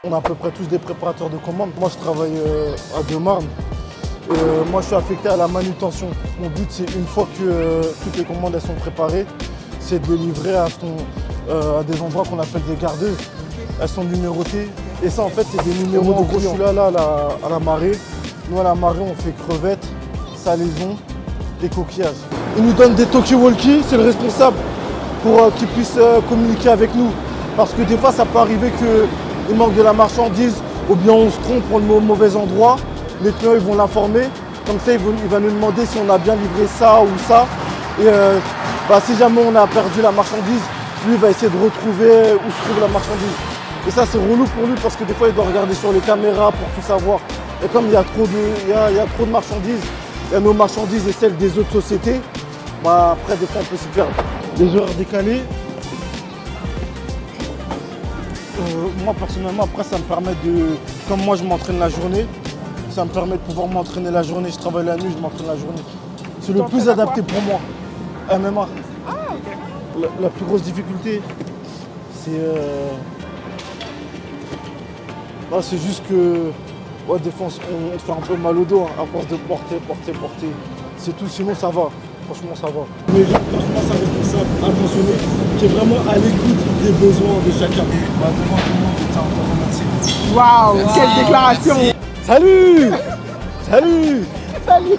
On a à peu près tous des préparateurs de commandes. Moi, je travaille à Deux-Marnes. Moi, je suis affecté à la manutention. Mon but, c'est une fois que toutes les commandes elles sont préparées, c'est de les livrer à des endroits qu'on appelle des gardeuses. Elles sont numérotées. Et ça, en fait, c'est des numéros de clients. Je suis là à la marée. Nous, à la marée, on fait crevettes, salaisons et coquillages. Ils nous donnent des talkie-walkie, c'est le responsable pour qu'ils puissent communiquer avec nous. Parce que des fois, ça peut arriver qu'il manque de la marchandise ou bien on se trompe, on le met au mauvais endroit. Les clients, ils vont l'informer. Comme ça, il va nous demander si on a bien livré ça ou ça. Et si jamais on a perdu la marchandise, lui, il va essayer de retrouver où se trouve la marchandise. Et ça, c'est relou pour lui parce que des fois, il doit regarder sur les caméras pour tout savoir. Et comme il y a trop de marchandises, il y a nos marchandises et celles des autres sociétés, après, des fois, on peut s'y perdre. Les horaires décalés, moi, personnellement, après, ça me permet de... Comme moi, je m'entraîne la journée, ça me permet de pouvoir m'entraîner la journée. Je travaille la nuit, je m'entraîne la journée. C'est le plus adapté pour moi. MMA. Ah, ok. La plus grosse difficulté, c'est juste que des fois, on te fait un peu mal au dos à force de porter. C'est tout, sinon ça va. Franchement, ça va. Mais j'ai franchement, c'est un responsable attentionné qui est vraiment à l'écoute des besoins de chacun. Devant tout le monde, je tiens à te remercier. Waouh, quelle déclaration! Salut! Salut! Salut!